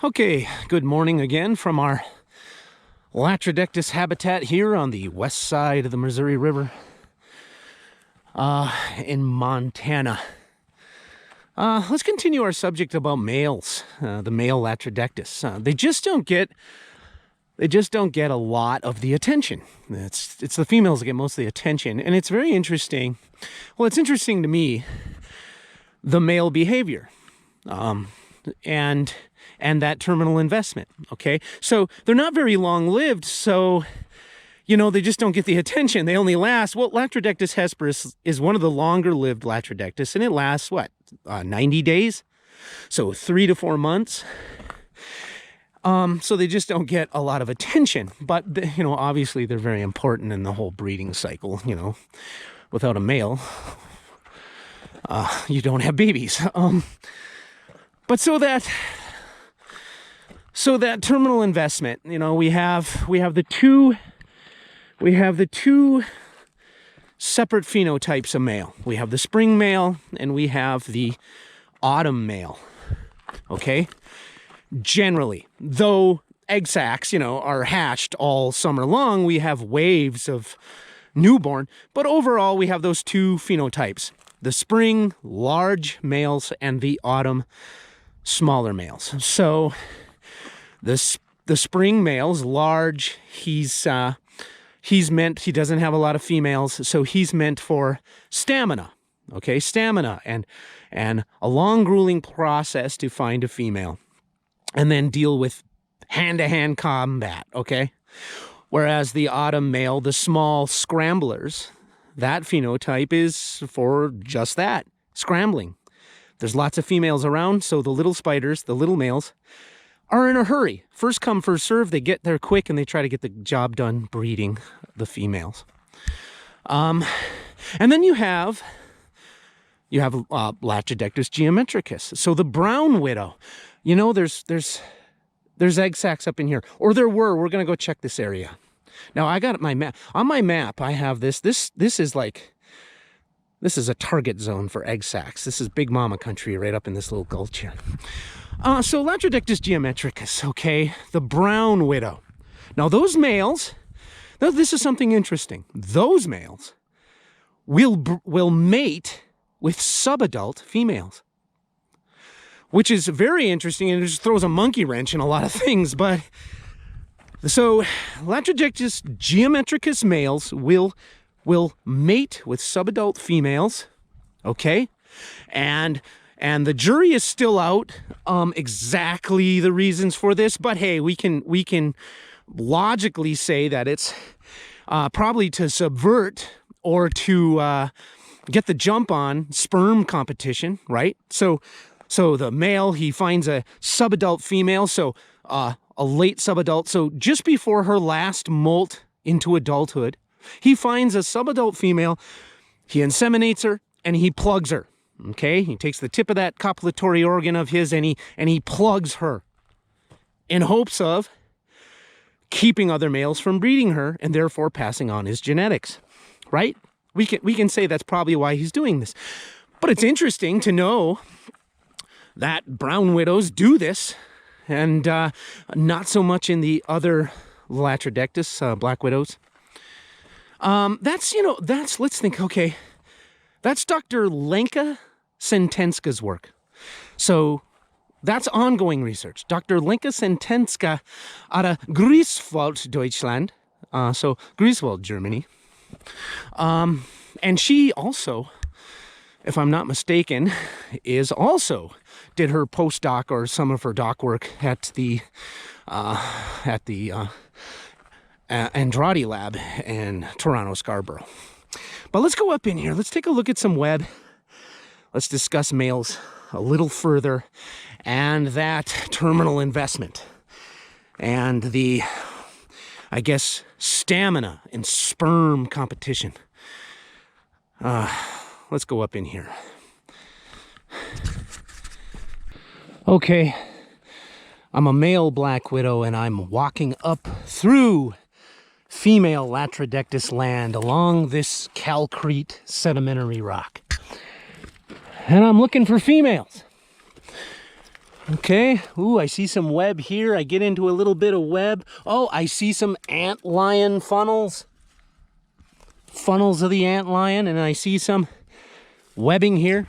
Okay, good morning again from our Latrodectus habitat here on the west side of the Missouri River in Montana. Let's continue our subject about males, the male Latrodectus. They just don't get a lot of the attention. It's the females that get most of the attention, and it's very interesting. Well, it's interesting to me, the male behavior, and that terminal investment, okay? So they're not very long-lived, so, they just don't get the attention. They only last, well, Latrodectus hesperus is one of the longer-lived Latrodectus, and it lasts, 90 days? So 3 to 4 months. So they just don't get a lot of attention. But, obviously they're very important in the whole breeding cycle, Without a male, you don't have babies. But so that terminal investment, we have the two separate phenotypes of male. We have the spring male and we have the autumn male. Okay? Generally, though egg sacs, are hatched all summer long, we have waves of newborn, but overall we have those two phenotypes. The spring, large males, and the autumn, smaller males. So the spring male's large. He doesn't have a lot of females, so he's meant for stamina. Okay, stamina and a long grueling process to find a female, and then deal with hand-to-hand combat. Okay, whereas the autumn male, the small scramblers, that phenotype is for just that, scrambling. There's lots of females around, so the little spiders, the little males, are in a hurry. First come, first serve. They get there quick and they try to get the job done breeding the females. And then you have Latrodectus geometricus. So the brown widow, there's egg sacs up in here, or there were. We're gonna go check this area. Now I got my map. On my map, I have this. This is a target zone for egg sacs. This is Big Mama country right up in this little gulch here. So Latrodectus geometricus, okay, the brown widow. Now those males, this is something interesting. Those males will mate with subadult females, which is very interesting, and it just throws a monkey wrench in a lot of things. But so Latrodectus geometricus males will mate with subadult females, okay? And the jury is still out exactly the reasons for this, but hey, we can logically say that it's probably to subvert or to get the jump on sperm competition, right? So the male, he finds a subadult female, so a late subadult, so just before her last molt into adulthood, he finds a subadult female, he inseminates her, and he plugs her. Okay, he takes the tip of that copulatory organ of his and he plugs her in hopes of keeping other males from breeding her and therefore passing on his genetics, right? We can say that's probably why he's doing this. But it's interesting to know that brown widows do this, and not so much in the other Latrodectus, black widows. Let's think, okay, that's Dr. Lenka Sentenska's work. So that's ongoing research. Dr. Lenka Sentenska out of Greifswald, Deutschland, so Greifswald, Germany. And she also, if I'm not mistaken, did her postdoc or some of her doc work at the Andrade lab in Toronto, Scarborough. But let's go up in here. Let's take a look at some web. Let's discuss males a little further and that terminal investment and the, I guess, stamina and sperm competition. Let's go up in here. Okay, I'm a male black widow and I'm walking up through female Latrodectus land along this calcrete sedimentary rock. And I'm looking for females. Okay. Ooh, I see some web here. I get into a little bit of web. Oh, I see some antlion funnels. Funnels of the antlion, and I see some webbing here.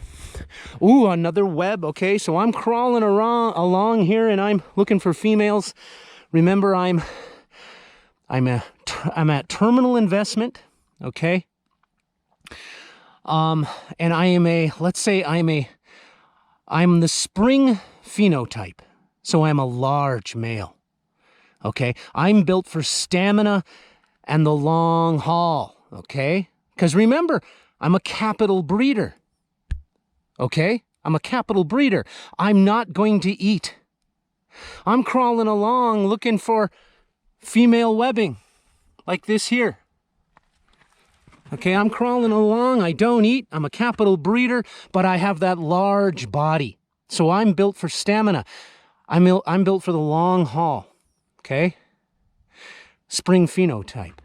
Ooh, another web. Okay, so I'm crawling along here, and I'm looking for females. Remember, I'm at terminal investment. Okay. And I am let's say I'm the spring phenotype. So I'm a large male. Okay. I'm built for stamina and the long haul. Okay. Because remember, I'm a capital breeder. Okay. I'm a capital breeder. I'm not going to eat. I'm crawling along looking for female webbing like this here. Okay, I'm crawling along. I don't eat. I'm a capital breeder, but I have that large body. So I'm built for stamina. I'm built for the long haul. Okay? Spring phenotype.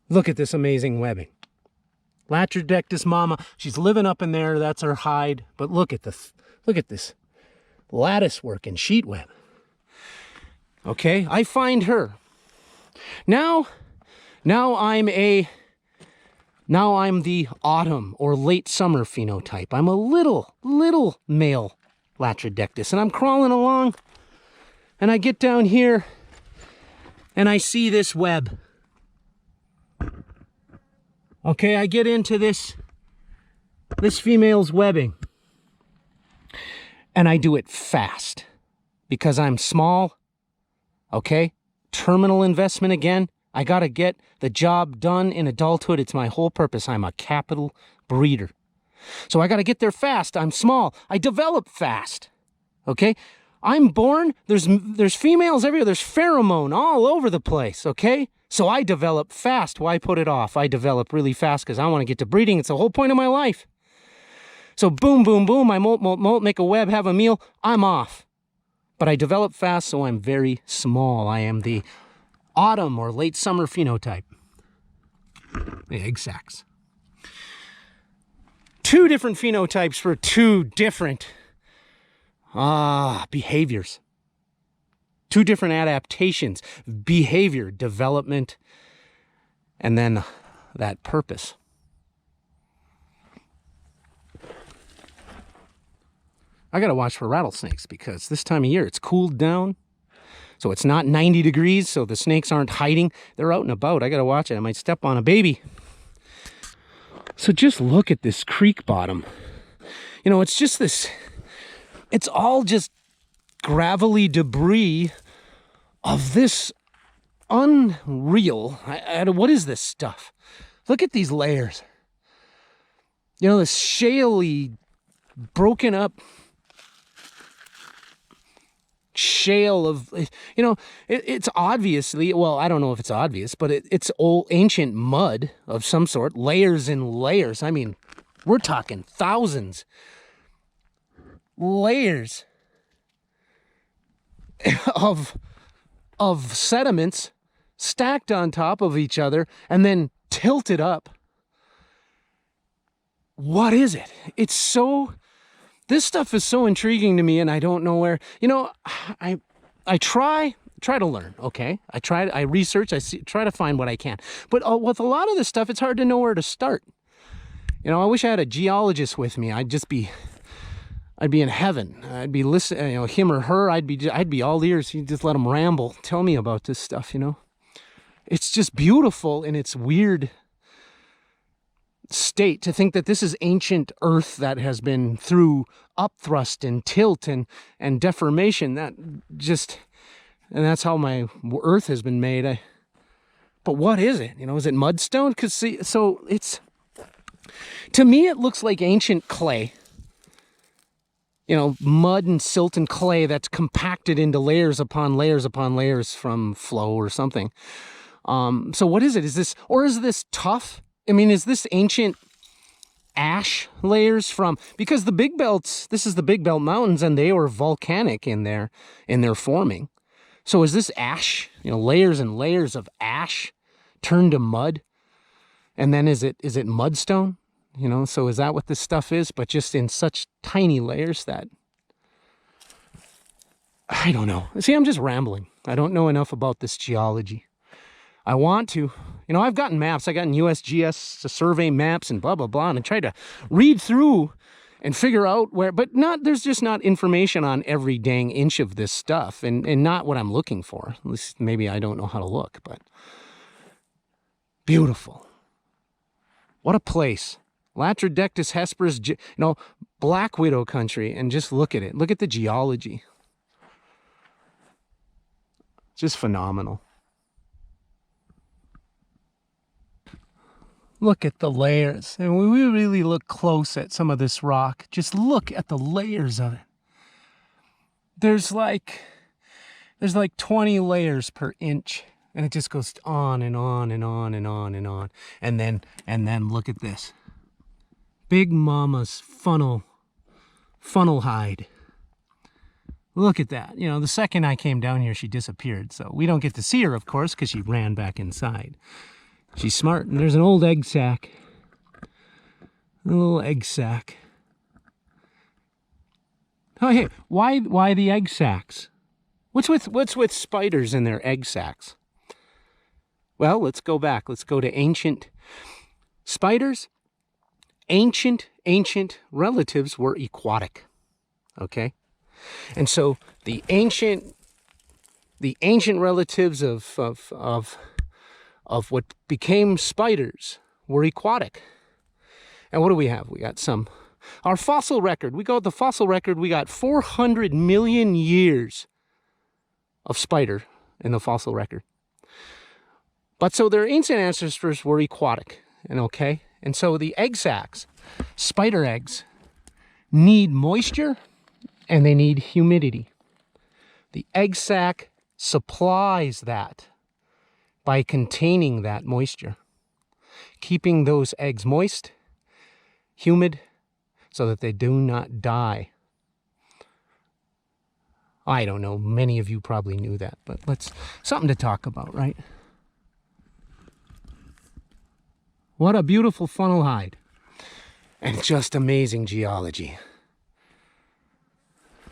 Look at this amazing webbing. Latrodectus mama. She's living up in there. That's her hide. But look at this lattice work and sheet web. Okay, I find her. Now I'm the autumn or late summer phenotype. I'm a little male Latrodectus, and I'm crawling along, and I get down here, and I see this web. Okay, I get into this female's webbing, and I do it fast because I'm small. Okay, terminal investment again. I got to get the job done in adulthood. It's my whole purpose. I'm a capital breeder. So I got to get there fast. I'm small. I develop fast. Okay? I'm born. There's females everywhere. There's pheromone all over the place. Okay? So I develop fast. Why put it off? I develop really fast because I want to get to breeding. It's the whole point of my life. So boom, boom, boom. I molt, make a web, have a meal. I'm off. But I develop fast, so I'm very small. I am the autumn or late summer phenotype. The egg sacs. Two different phenotypes for two different behaviors. Two different adaptations. Behavior, development, and then that purpose. I gotta watch for rattlesnakes because this time of year it's cooled down. So it's not 90 degrees, so the snakes aren't hiding. They're out and about. I gotta watch it. I might step on a baby. So just look at this creek bottom. You know, it's just this, it's all just gravelly debris of this unreal, what is this stuff? Look at these layers. You know, this shaly, broken up shale of, you know, it's obviously, well, I don't know if it's obvious, but it's old ancient mud of some sort, layers and layers. I mean, we're talking thousands layers of sediments stacked on top of each other and then tilted up. What is it? It's so, this stuff is so intriguing to me, and I don't know where, you know, I try to learn, okay? I research, try to find what I can. But with a lot of this stuff, it's hard to know where to start. You know, I wish I had a geologist with me. I'd be in heaven. I'd be listening, you know, him or her, I'd be all ears. You just let them ramble, tell me about this stuff, you know? It's just beautiful in its weird state to think that this is ancient earth that has been through upthrust and tilt and deformation. And that's how my earth has been made. But what is it? You know, is it mudstone? To me, it looks like ancient clay. You know, mud and silt and clay that's compacted into layers upon layers upon layers from flow or something. So what is it? Is this tough? I mean, is this ancient ash layers because the Big Belts, this is the Big Belt Mountains, and they were volcanic in their forming. So is this ash, you know, layers and layers of ash turned to mud? And then is it mudstone? You know, so is that what this stuff is? But just in such tiny layers that I don't know. See, I'm just rambling. I don't know enough about this geology. I want to. You know, I've gotten maps. I gotten USGS to survey maps and blah, blah, blah. And I try to read through and figure out where, but there's just not information on every dang inch of this stuff and not what I'm looking for. At least maybe I don't know how to look, but beautiful. What a place. Latrodectus, Hesperus, Black Widow country. And just look at it. Look at the geology. Just phenomenal. Look at the layers. And when we really look close at some of this rock, just look at the layers of it. There's like 20 layers per inch. And it just goes on and on and on and on and on. And then look at this. Big Mama's funnel hide. Look at that. You know, the second I came down here, she disappeared. So we don't get to see her, of course, because she ran back inside. She's smart. And there's an old egg sac. A little egg sac. Oh, hey, why the egg sacs? What's with spiders and their egg sacs? Well, let's go back. Let's go to ancient spiders. Ancient relatives were aquatic. Okay? And so the ancient relatives of what became spiders were aquatic. And what do we have? We got our fossil record. We got 400 million years of spider in the fossil record. But so their ancient ancestors were aquatic, and so the egg sacs, spider eggs, need moisture and they need humidity. The egg sac supplies that by containing that moisture, keeping those eggs moist, humid, so that they do not die. I don't know, many of you probably knew that, but something to talk about, right? What a beautiful funnel hide. And just amazing geology.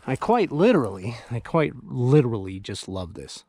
I quite literally just love this.